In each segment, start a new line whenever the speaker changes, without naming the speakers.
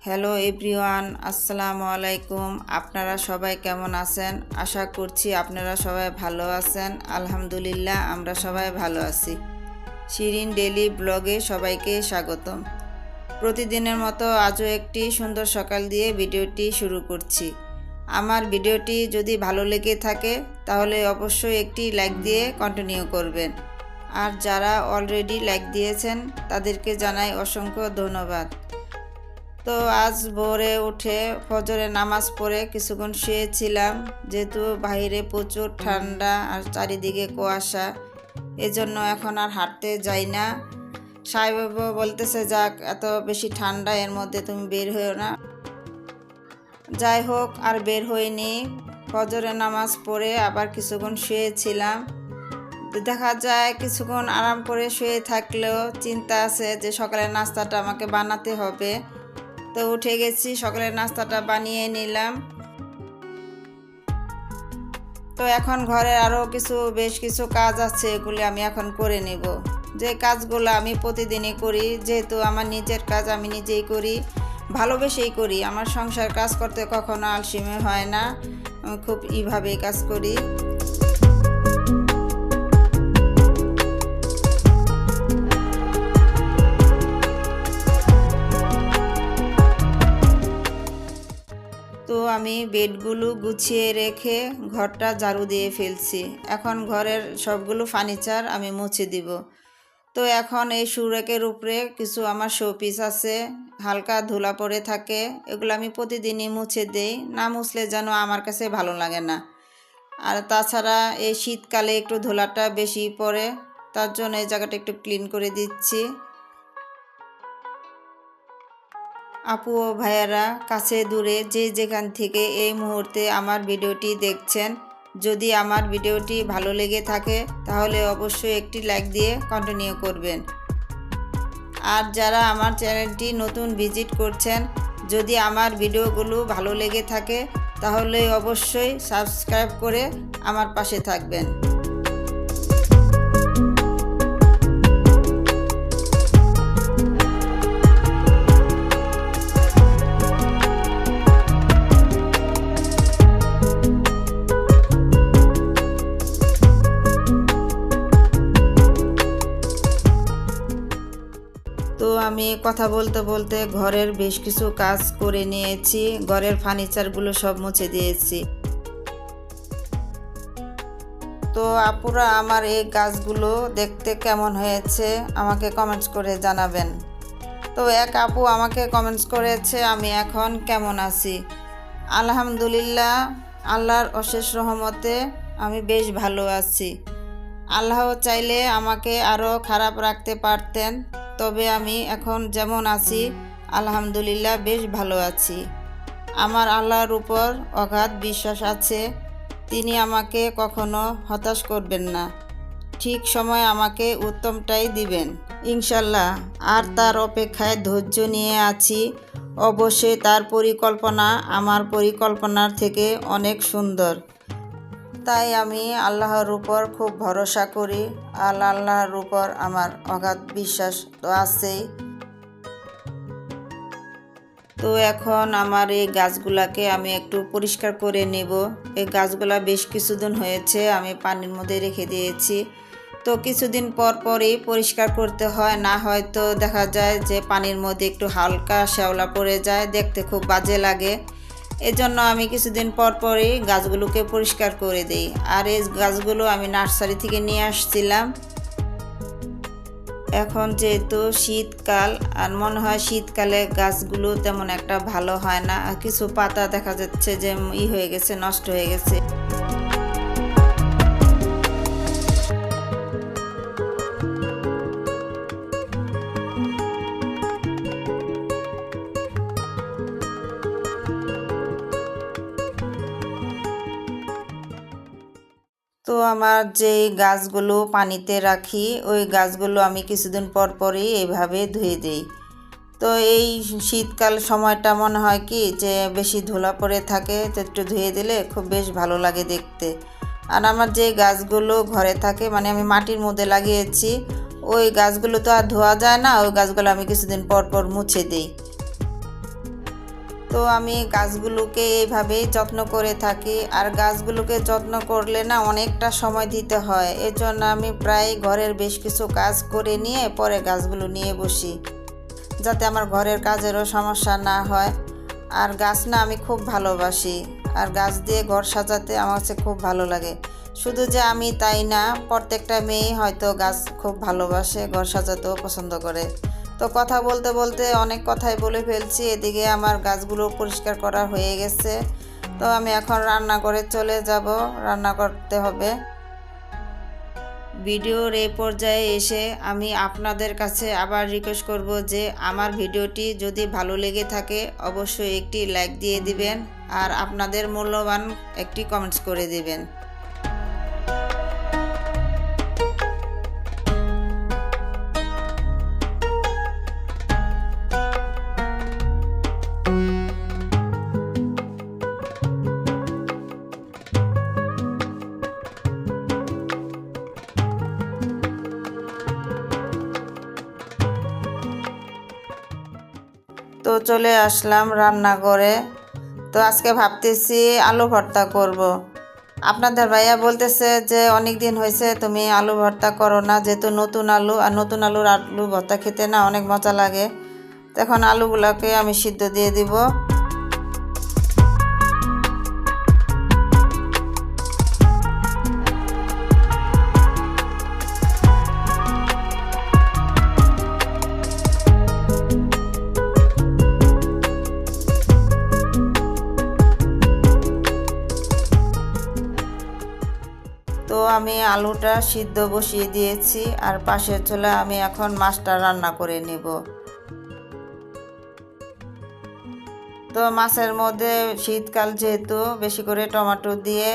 Hello everyone, আসসালামু আলাইকুম। আপনারা সবাই কেমন আছেন? আশা করছি আপনারা সবাই ভালো আছেন। আলহামদুলিল্লাহ, আমরা সবাই ভালো আছি। শিরিন ডেইলি ব্লগে সবাইকে স্বাগতম। প্রতিদিনের মতো আজও একটি সুন্দর সকাল দিয়ে ভিডিওটি শুরু করছি। আমার ভিডিওটি যদি ভালো লেগে থাকে তাহলে অবশ্যই একটি লাইক দিয়ে কন্টিনিউ করবেন। আর যারা অলরেডি লাইক দিয়েছেন তাদেরকে জানাই অসংখ্য ধন্যবাদ। তো আজ ভোরে উঠে ফজরের নামাজ পড়ে কিছুক্ষণ শুয়েছিলাম, যেহেতু বাইরে প্রচুর ঠান্ডা আর চারিদিকে কুয়াশা, এজন্য এখন আর হাঁটতে যাই না। সাহেব বলতেছে, যাক এত বেশি ঠান্ডা, এর মধ্যে তুমি বের হইও না। যাই হোক, আর বের হইনি। ফজরের নামাজ পড়ে আবার কিছুক্ষণ শুয়েছিলাম। দেখা যায় কিছুক্ষণ আরাম করে শুয়ে থাকলেও চিন্তা আছে যে সকালের নাস্তাটা আমাকে বানাতে হবে। তো উঠে গেছি, সকালের নাস্তাটা বানিয়ে নিলাম। তো এখন ঘরে আরও বেশ কিছু কাজ আছে, এগুলি আমি এখন করে নিব। যে কাজগুলো আমি প্রতিদিনই করি, যেহেতু আমার নিজের কাজ আমি নিজেই করি, ভালোবেসেই করি। আমার সংসার কাজ করতে কখনো আলসেমি হয় না, আমি খুব এইভাবেই কাজ করি। তো আমি বেডগুলো গুছিয়ে রেখে ঘরটা ঝাড়ু দিয়ে ফেলছি। এখন ঘরের সবগুলো ফার্নিচার আমি মুছে দিব। তো এখন এই সুরেকের উপরে কিছু আমার শোপিস আছে, হালকা ধুলা পড়ে থাকে, এগুলো আমি প্রতিদিনই মুছে দেই। না মুছলে যেন আমার কাছে ভালো লাগে না। আর তাছাড়া এই শীতকালে একটু ধুলাটা বেশি পড়ে, তার জন্য এই জায়গাটা একটু ক্লিন করে দিচ্ছি। আপু ও ভাইয়ারা, কাছে দূরে যে যেখান থেকে এই মুহূর্তে আমার ভিডিওটি দেখছেন, যদি আমার ভিডিওটি ভালো লেগে থাকে তাহলে অবশ্যই একটি লাইক দিয়ে কন্টিনিউ করবেন। আর যারা আমার চ্যানেলটি নতুন ভিজিট করছেন, যদি আমার ভিডিওগুলো ভালো লেগে থাকে তাহলে অবশ্যই সাবস্ক্রাইব করে আমার পাশে থাকবেন। তো আমি কথা বলতে বলতে ঘরের বেশ কিছু কাজ করে নিয়েছি, ঘরের ফার্নিচারগুলো সব মুছে দিয়েছি। তো আপুরা, আমার এই গাছগুলো দেখতে কেমন হয়েছে আমাকে কমেন্টস করে জানাবেন। তো এক আপু আমাকে কমেন্টস করেছে আমি এখন কেমন আছি। আলহামদুলিল্লাহ, আল্লাহর অশেষ রহমতে আমি বেশ ভালো আছি। আল্লাহ চাইলে আমাকে আরও খারাপ রাখতে পারতেন, তবে আমি এখন যেমন আছি আলহামদুলিল্লাহ বেশ ভালো আছি। আমার আল্লাহর উপর অগাধ বিশ্বাস আছে, তিনি আমাকে কখনো হতাশ করবেন না, ঠিক সময় আমাকে উত্তমটাই দিবেন ইনশাল্লাহ। আর তার অপেক্ষায় ধৈর্য নিয়ে আছি। অবশ্যই তার পরিকল্পনা আমার পরিকল্পনার থেকে অনেক সুন্দর, তাই আমি আল্লাহর উপর খুব ভরসা করি। আল্লাহর উপর আমার অগাধ বিশ্বাস তো আছেই। তো এখন আমার এই গাছগুলাকে আমি একটু পরিষ্কার করে নেব। এই গাছগুলা বেশ কিছুদিন হয়েছে আমি পানির মধ্যে রেখে দিয়েছি। তো কিছুদিন পর পরই পরিষ্কার করতে হয়, না হয়তো দেখা যায় যে পানির মধ্যে একটু হালকা শ্যাওলা পড়ে যায়, দেখতে খুব বাজে লাগে। এজন্য আমি কিছুদিন পর পরই গাছগুলোকে পরিষ্কার করে দিই। আর এই গাছগুলো আমি নার্সারি থেকে নিয়ে আসছিলাম। এখন যেহেতু শীতকাল, আর মনে হয় শীতকালে গাছগুলো তেমন একটা ভালো হয় না, কিছু পাতা দেখা যাচ্ছে যে হয়ে গেছে, নষ্ট হয়ে গেছে। তো আমার যেই গাছগুলো পানিতে রাখি ওই গাছগুলো আমি কিছুদিন পর পরই এইভাবে ধুয়ে দিই। তো এই শীতকাল সময়টা মনে হয় কি যে বেশি ধুলা পড়ে থাকে, তো একটু ধুয়ে দিলে খুব বেশ ভালো লাগে দেখতে। আর আমার যে গাছগুলো ঘরে থাকে, মানে আমি মাটির মধ্যে লাগিয়েছি, ওই গাছগুলো তো আর ধোয়া যায় না, ওই গাছগুলো আমি কিছুদিন পর পর মুছে দিই। তো আমি গাছগুলোকে এইভাবেই যত্ন করে থাকি। আর গাছগুলোকে যত্ন করলে না অনেকটা সময় দিতে হয়, এজন্য আমি প্রায় ঘরের বেশ কিছু কাজ করে নিয়ে পরে গাছগুলো নিয়ে বসি, যাতে আমার ঘরের কাজেরও সমস্যা না হয়। আর গাছ না আমি খুব ভালোবাসি, আর গাছ দিয়ে ঘর সাজাতে আমার কাছে খুব ভালো লাগে। শুধু যে আমি তাই না, প্রত্যেকটা মেয়েই হয়তো গাছ খুব ভালোবাসে, ঘর সাজাতেও পছন্দ করে। তো কথা বলতে বলতে অনেক কথাই বলে ফেলছি। এদিকে আমার গাছগুলো পরিষ্কার করা হয়ে গেছে। তো আমি এখন রান্নাঘরে চলে যাব, রান্না করতে হবে। ভিডিওর এই পর্যায়ে এসে আমি আপনাদের কাছে আবার রিকোয়েস্ট করব যে আমার ভিডিওটি যদি ভালো লেগে থাকে অবশ্যই একটি লাইক দিয়ে দিবেন, আর আপনাদের মূল্যবান একটি কমেন্টস করে দিবেন। তো চলে আসলাম রান্নাঘরে। তো আজকে ভাবতেছি আলু ভর্তা করব। আপনাদের ভাইয়া বলতেছে যে অনেক দিন হয়েছে তুমি আলু ভর্তা করো না, যেহেতু নতুন আলু, আর নতুন আলুর আলু ভর্তা খেতে না অনেক মজা লাগে। তো এখন আলুগুলোকে আমি সিদ্ধ দিয়ে দিব। তো আমি আলুটা সিদ্ধ বসিয়ে দিয়েছি, আর পাশের চুলায় আমি এখন মাছটা রান্না করে নেব। তো মাছের মধ্যে শীতকাল যেহেতু বেশি করে টমেটো দিয়ে,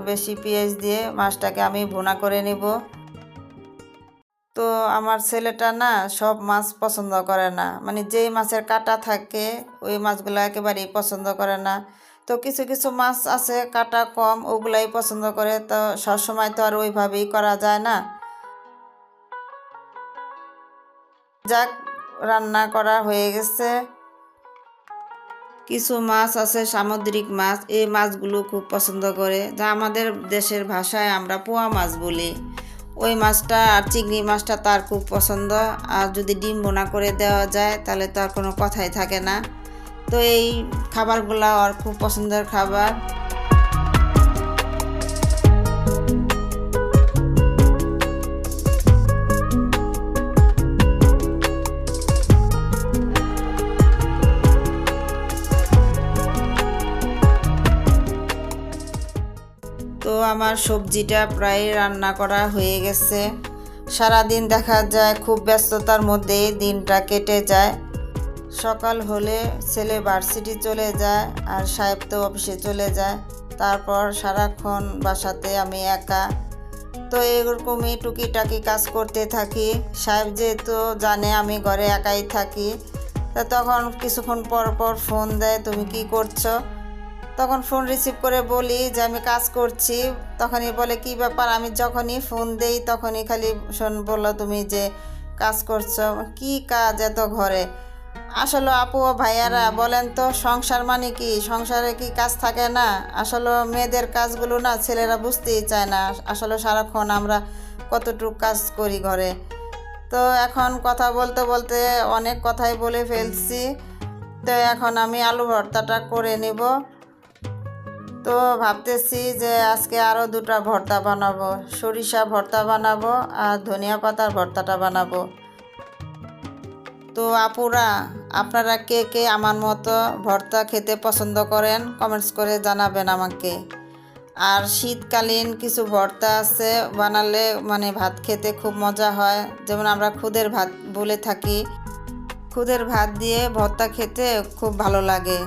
বেশি পেঁয়াজ দিয়ে মাছটাকে আমি ভুনা করে নেব। তো আমার ছেলেটা না সব মাছ পছন্দ করে না, মানে যেই মাছের কাঁটা থাকে ওই মাছগুলো একেবারেই পছন্দ করে না। তো কিছু কিছু মাছ আছে কাঁটা কম, ওগুলাই পছন্দ করে। তো সবসময় তো আর ওইভাবেই করা যায় না। যাক, রান্না করা হয়ে গেছে। কিছু মাছ আছে সামুদ্রিক মাছ, এই মাছগুলো খুব পছন্দ করে, যা আমাদের দেশের ভাষায় আমরা পোয়া মাছ বলি। ওই মাছটা আর চিংড়ি মাছটা তার খুব পছন্দ। আর যদি ডিম বোনা করে দেওয়া যায় তাহলে তো আর কোনো কথাই থাকে না। তো এই খাবারগুলো আর খুব পছন্দের খাবার। তো আমার সবজিটা প্রায় রান্না করা হয়ে গেছে। সারাদিন দেখা যায় খুব ব্যস্ততার মধ্যে দিনটা কেটে যায়। সকাল হলে ছেলে ভার্সিটি চলে যায়, আর সাহেব তো অফিসে চলে যায়। তারপর সারাক্ষণ বাসাতে আমি একা। তো এরকমই টুকিটাকি কাজ করতে থাকি। সাহেব যেহেতু জানে আমি ঘরে একাই থাকি, তা তখন কিছুক্ষণ পর পর ফোন দেয়, তুমি কি করছো? তখন ফোন রিসিভ করে বলি যে আমি কাজ করছি। তখনই বলে কি ব্যাপার? আমি যখনই ফোন দেই তখনই খালি বললো তুমি যে কাজ করছো। কি কাজ এত ঘরে? আসলে আপু ও ভাইয়ারা বলেন তো, সংসার মানে কি? সংসারে কি কাজ থাকে না? আসলে মেয়েদের কাজগুলো না ছেলেরা বুঝতেই চায় না। আসলে সারাক্ষণ আমরা কতটুকু কাজ করি ঘরে। তো এখন কথা বলতে বলতে অনেক কথাই বলে ফেলছি। তো এখন আমি আলু ভর্তাটা করে নিব। তো ভাবতেছি যে আজকে আরও দুটো ভর্তা বানাবো, সরিষা ভর্তা বানাবো আর ধনিয়া পাতার ভর্তাটা বানাবো। তো আপুরা, আপনারা কে কে আমার মতো ভর্তা খেতে পছন্দ করেন কমেন্টস করে জানাবেন আমাকে। আর শীতকালীন কিছু ভর্তা আছে বানালে মানে ভাত খেতে খুব মজা হয়, যেমন আমরা খুদের ভাত বলে থাকি। খুদের ভাত দিয়ে ভর্তা খেতে খুব ভালো লাগে।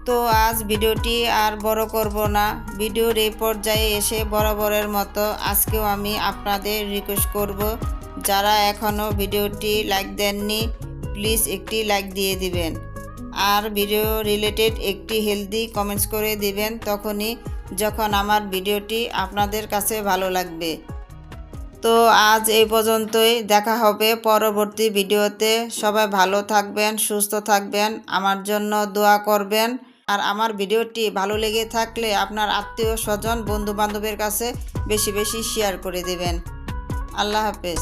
তো আজ ভিডিওটি আর বড় করব না। ভিডিওর এই পর্যায়ে এসে বরাবরের মতো আজকেও আমি আপনাদের রিকোয়েস্ট করব, যারা এখনও ভিডিওটি লাইক দেননি প্লিজ একটি লাইক দিয়ে দিবেন, আর ভিডিও রিলেটেড একটি হেলদি কমেন্টস করে দিবেন তখনই যখন আমার ভিডিওটি আপনাদের কাছে ভালো লাগবে। তো আজ এই পর্যন্তই, দেখা হবে পরবর্তী ভিডিওতে। সবাই ভালো থাকবেন, সুস্থ থাকবেন, আমার জন্য দোয়া করবেন। আর আমার ভিডিওটি ভালো লেগে থাকলে আপনার আত্মীয় স্বজন বন্ধু বান্ধবের কাছে বেশি বেশি শেয়ার করে দেবেন। আল্লাহ হাফেজ।